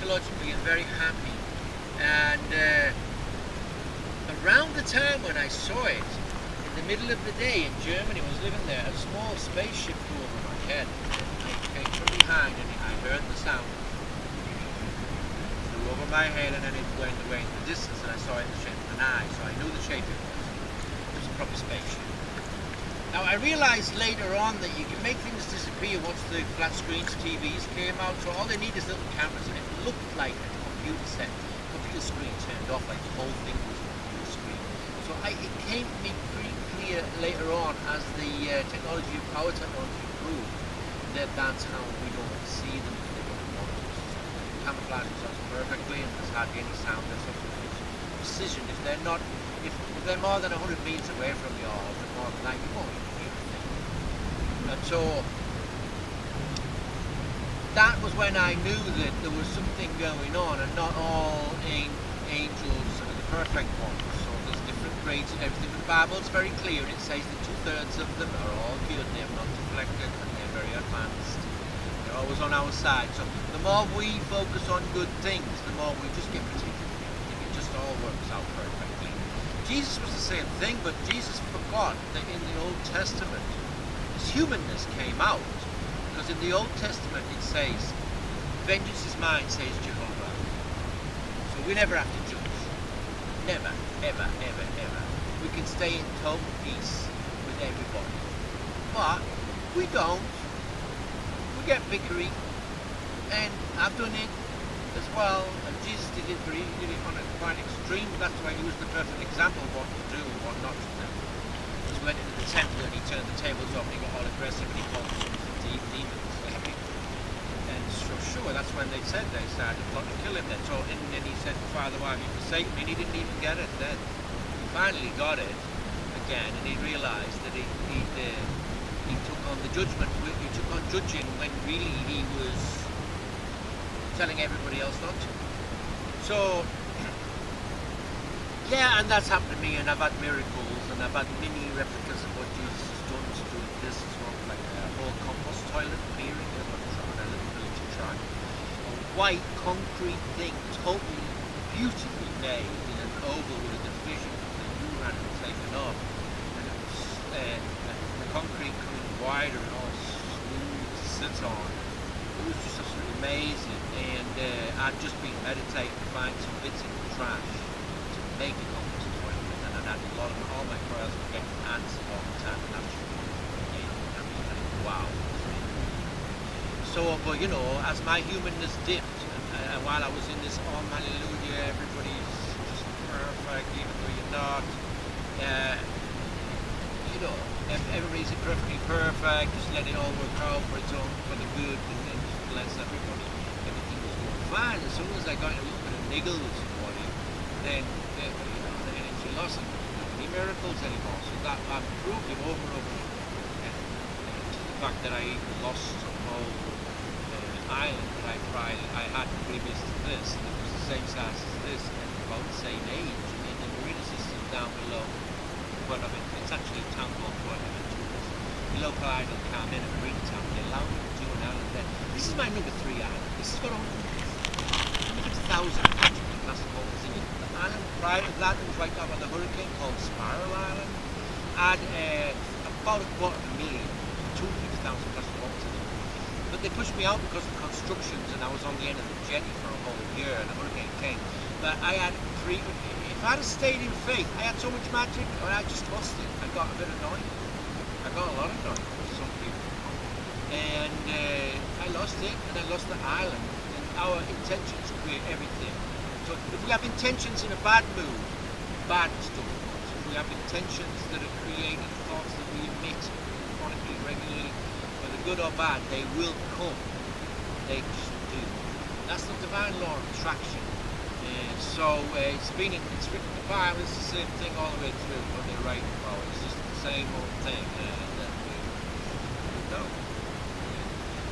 psychologically and very happy. And around the time when I saw it, in the middle of the day in Germany, I was living there, a small spaceship flew over my head. It came from behind and I heard the sound. It flew over my head and then it went away in the distance and I saw it in the shape of an eye, so I knew the shape it was. It was a proper spaceship. Now I realised later on that you can make things disappear once the flat screens TVs came out, so all they need is little cameras and it looked like a computer set. Computer screen turned off, like the whole thing was a computer screen. So it came to me pretty clear later on as the technology of power technology improved that that's how we don't see them if they don't want us. The camouflage themselves perfectly and there's hardly any sound or something. Precision, if they're not, if they're more than 100 meters away from you or more than that, you won't even hear a thing. And so that was when I knew that there was something going on and not all angels are the perfect ones. So there's different grades and everything. But the Bible's very clear and it says that 2/3 of them are all good, they have not deflected and they're very advanced. They're always on our side. So the more we focus on good things, the more we just get protected. It just all works out perfectly. Jesus was the same thing, but Jesus forgot that in the Old Testament his humanness came out. Because in the Old Testament it says, vengeance is mine, says Jehovah. So we never have to judge. Never, ever, ever, ever. We can stay in total peace with everybody. But we don't. We get bickery. And I've done it as well. And Jesus did it, but he did it on a quite extreme. That's why he was the perfect example of what to do and what not to do. He just went into the temple and he turned the tables over and he got all aggressive and he called them demons. And so sure, that's when they said they started plotting to kill him then. So and then he said, Father, why have you forsaken me? And he didn't even get it then. He finally got it again and he realised that he took on the judgment, he took on judging when really he was telling everybody else not to. So yeah, and that's happened to me and I've had miracles and I've had mini replicas of what Jesus has done to do this as well, like a whole compost toilet appearing in a little village in Try. A white concrete thing, totally beautifully made in an oval with a division that you had taken off. And it was the concrete coming wider and all smooth to sit on. It was just absolutely amazing. And I'd just been meditating to find some bits in the trash to make it up to the toilet. And I had a lot of all my prayers were getting answered all the time. And that's wow. So, but you know, as my humanness dipped, and while I was in this, oh hallelujah, everybody's just perfect, even though you're not, you know, everybody's perfectly perfect, just let it all work out for its own, for the good, and just bless everybody. Everything was going fine. As soon as I got a little bit of niggle with somebody, then, you know, the energy lost it. Any miracles anymore. So that I've proved it over and over. The fact that I even lost a whole island that I had previous to this, and it was the same size as this and about the same age, and the marina system down below. But I mean, it's actually a town called the local island came in a marina town. They allowed me to do an island there. This is my number 3 island. This has got 150,000 plastic bottles in it. The island prior to that was right down by the hurricane called Spiral Island. Had about 250,000 plastic bottles in it. But they pushed me out because of constructions and I was on the end of the jetty for a whole year and the hurricane came. But I had if I had stayed in faith, I had so much magic, and I just lost it. I got a bit annoyed. I got a lot annoyed with some people. And I lost it, and I lost the island. And our intentions create everything. So if we have intentions in a bad mood, bad stuff comes. If we have intentions that are creating thoughts that we emit chronically, regularly, whether good or bad, they will come. They just do. That's the divine law of attraction. So it's written in the Bible. It's the same thing all the way through. What they're writing about, it's just the same old thing. And then we go.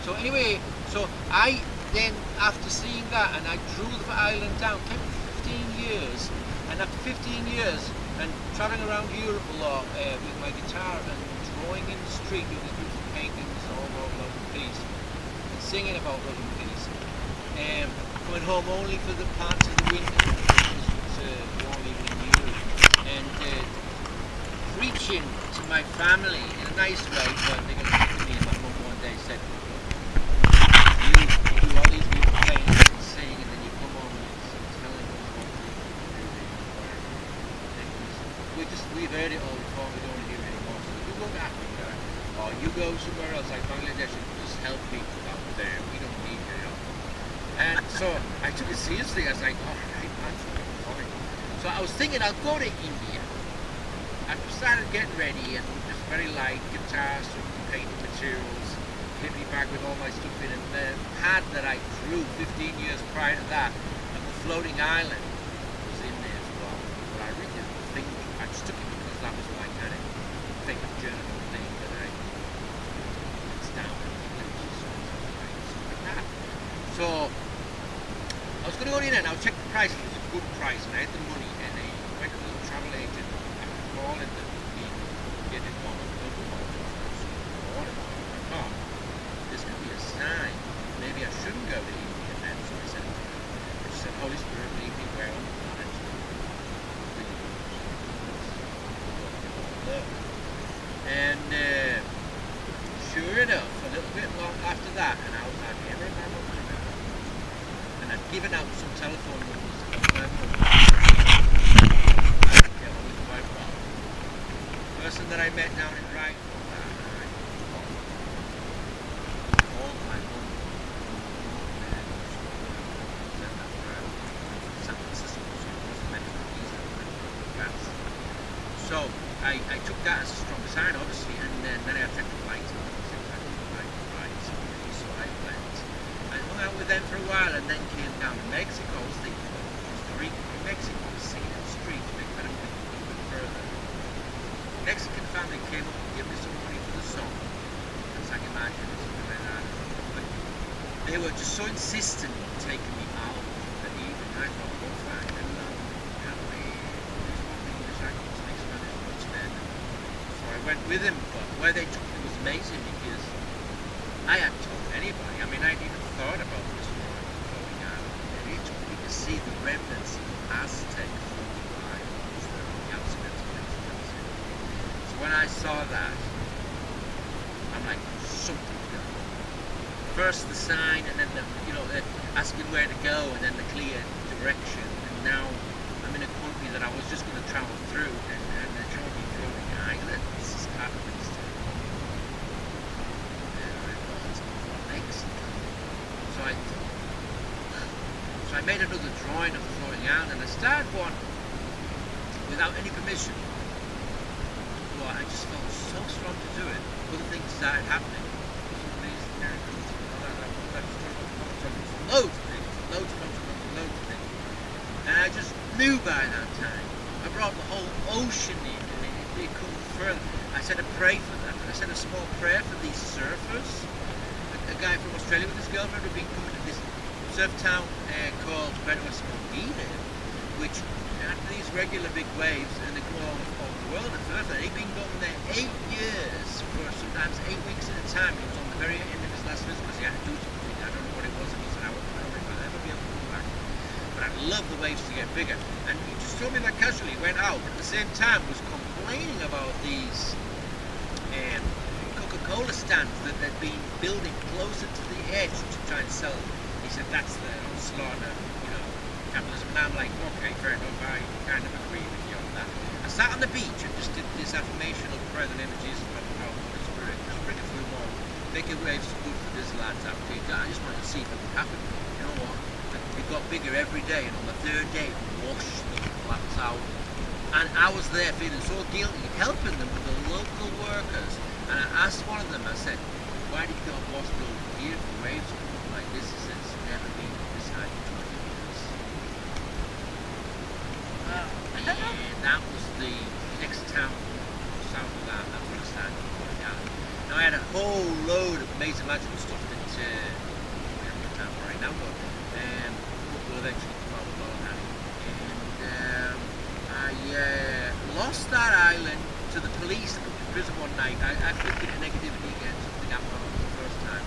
So anyway, so I then after seeing that, and I drew the island down. Came for 15 years, and after 15 years, and traveling around Europe a lot with my guitar and drawing in the street, doing the beautiful paintings all about love and peace, and singing about love and peace. coming home only for the parts of the winter it's warm even in Europe, and preaching to my family in a nice way, but they're going to look at me, and my mum one day said, you do all these people playing and sing, and then you come home and you're telling us what to do. We've heard it all before, we don't want to hear it anymore, so you go to Africa, or you go somewhere else like Bangladesh and just help people out there, we don't need your help. And so I took it seriously. I was like, all right, that's funny. So I was thinking I'll go to India. I started getting ready and just very light guitars, some painting materials, hippie bag with all my stuff in, and the pad that I drew 15 years prior to that of the floating island was in there as well. But I really didn't think, I just took it because that was my kind of thing, journal thing that I it's down and stuff like that. So I was going to go in and I checked the price. It was a good price, and I had the money, and I went to the travel agent. I was calling them, get it on. Oh, this could be a sign. Maybe I shouldn't go to India then. So I said, Holy Spirit, lead me where I'm planning to. And sure enough, a little bit long after that, and I was like, ever in my mum. I'd given out some telephone numbers of my mum. Yeah, with my mum. The person that I met down in Brighton, all my mum. San Francisco, so it wasn't meant to be easy. So I took that as a strong sign, obviously, and then I checked the flights. So I went. I hung out with them for a while and then came down to Mexico. I was thinking about Costa Rica. In Mexico, singing in the streets, they kind of went a little bit further. The Mexican family came up and gave me some money for the song. As I can imagine, something like that. But they were just so insistent on taking me out that evening. I thought, oh, fine, I love English, I can speak Spanish much better. So I went with him, but where they took me was amazing because I hadn't told anybody. I mean, I'd even thought about this going out. And he took me to see the remnants of Aztec fortifications on the outskirts of Mexico City. So when I saw that, I'm like, something's going on. First the sign, and then they're asking where to go, and then the clear direction. And now I'm in a country that I was just going to travel through, and they're showing me floating islands. This is part of this town. So I made another drawing of the floating island, and I started one without any permission. Well, I just felt so strong to do it. Other things started happening. Loads of things. And I just knew by that time. I brought the whole ocean in, and it couldn't further. I said a prayer for them. I said a small prayer for these surfers. A guy from Australia with his girlfriend had been coming to this surf town called Escondida, which after these regular big waves, and they come all over the world and further, they've been going there 8 years for sometimes 8 weeks at a time. He was on the very end of his last visit because he had to do something. I don't know what it was, and he said, I don't know if I'll ever be able to come back. But I'd love the waves to get bigger. And he just told me that casually, went out, but at the same time was complaining about these Coca-Cola stands that they'd been building closer to the edge to try and sell. He said that's the onslaught of, capitalism. And I'm like, okay, fair enough, I kind of agree with you on that. I sat on the beach and just did this affirmational prayer in the name of Jesus, Father, power, Holy Spirit, just bring it through more. Making waves good for this lads out here. I just wanted to see if it would happen. You know what? It got bigger every day, and on the third day, it washed the flats out. And I was there feeling so guilty, helping them with the local workers. And I asked one of them, I said, why did you not wash the here for waves like this? He said, it's never been this high in 20 years. And that was the next town south of that where I started going down. Now I had a whole load of amazing magical stuff that we don't have time for right now, but we'll eventually come out with all that. And I lost that island to the police in prison one night. I flipped into negativity again, something happened on the first time.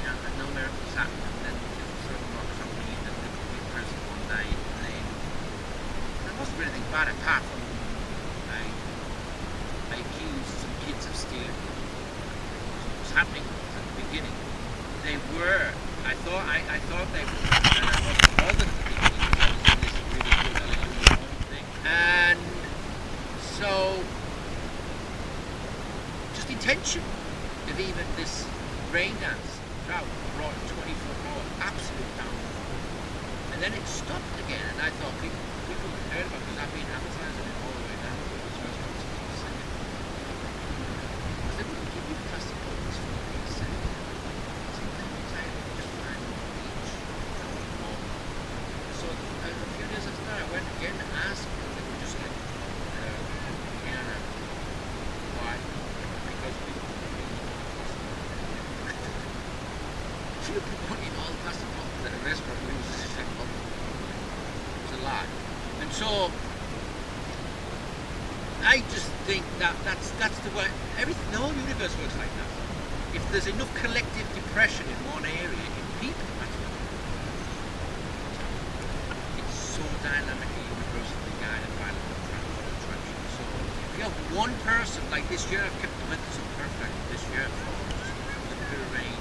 And no miracles happened, and then it was certain rocks on me, and the for anything bad apart from I accused some kids of stealing. It was happening at the beginning. They were. I thought they were, and I wasn't bothered at the beginning because I was in this really good hallelujah home thing. And so, just intention of even this rain dance drought brought 20-foot more, absolute downfall. And then it stopped again, and I thought people heard about it because I've been advertising it all the way down to this restaurant. Because they wouldn't give you plastic bottles for Pete's sake. Sometimes I just find on the beach. So a few days after that, I went again and asked them, and they were just like, yeah, why? Because people should have been putting all the plastic bottles at a restaurant. We was just like, oh, it was a lie. And so I just think that's the way everything, the whole universe works like that. If there's enough collective depression in one area, in people, that's what it's so dynamically universally guided by law of attraction. So if you have one person, like this year, I've kept the weather so perfect this year for just a little bit of rain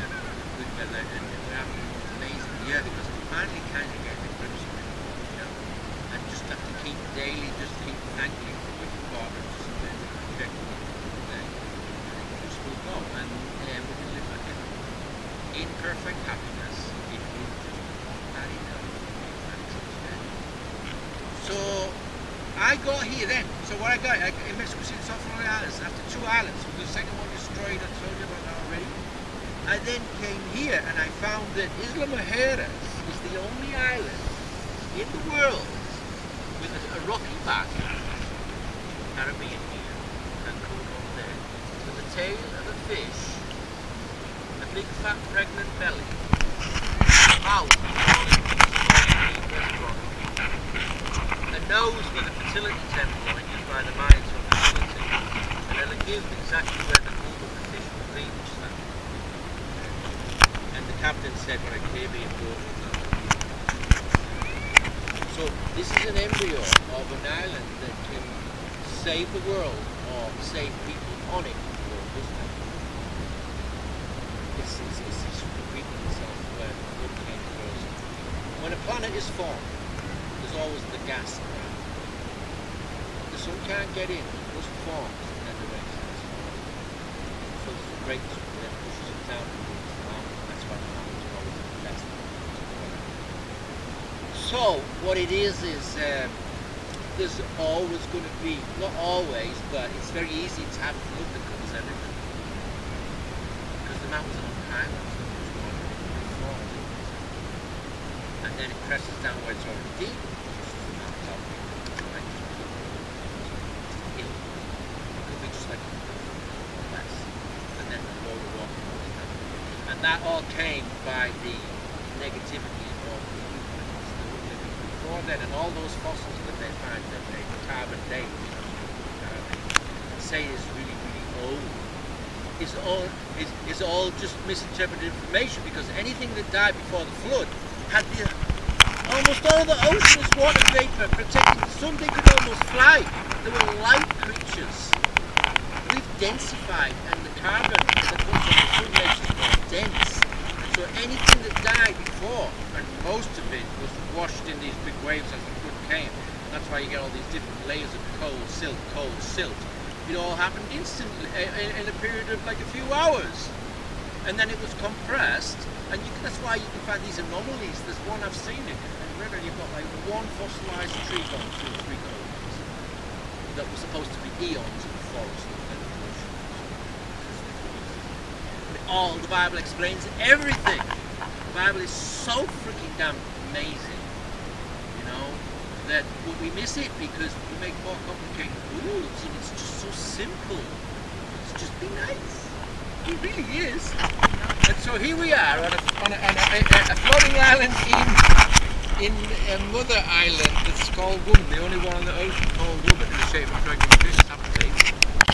and good weather, and we're having the most amazing year because I'm finally kind of getting the grips of it, you know, and just have to keep daily, just keep thanking for what you've got and just projecting it for the day, and it just will go, and we can live like in perfect happiness if you just that enough. So I got here then. So what I got in Mexico City, South Florida Islands, after 2 islands, the second one destroyed, I told you about that already. I then came here and I found that Isla Mujeres is the only island in the world with a rocky back, Caribbean here, and cool over there, with the tail of a fish, a big fat pregnant belly, mouth a nose with a fertility temple used by the Mayans for fertility, and a lagoon exactly where the bulb of the fish would be, which is that. And the captain said what a Caribbean boat was on. So this is an embryo of an island that can save the world or save people on it. It's repeating itself where the came first. When a planet is formed, there's always the gas around. The sun can't get in, it just forms, and then the rain starts falling. So there's a breakthrough that pushes it down and moves the mountain. That's why the mountains are always the best. So what it is there's always going to be, not always, but it's very easy to have a flood that covers everything. Because the mountains are on high, and then it presses down where it's already deep. And then the lower rock, and that all came by the negativity of the humans that were living before then, and all those fossils that they find that they carbon date, say is really, really old. Is all just misinterpreted information, because anything that died before the flood had almost all the ocean is water vapor protecting the sun. They could almost fly. They were light creatures. We've densified, and the carbon that comes from the sun makes us more dense. And so anything that died before, and most of it was washed in these big waves as the flood came. That's why you get all these different layers of cold silt. It all happened instantly in a period of like a few hours. And then it was compressed, and that's why you can find these anomalies. There's one, I've seen it, in the river, you've got like one fossilized tree gone through 3 kilometers that was supposed to be eons in the forest and then the ocean. All the Bible explains everything. The Bible is so freaking damn amazing, you know, that we miss it because we make more complicated rules, and it's just so simple. It's just be nice. It really is. And so here we are on a floating island in a mother island that's called Woman, the only one on the ocean called Woman in the shape of pregnant fish.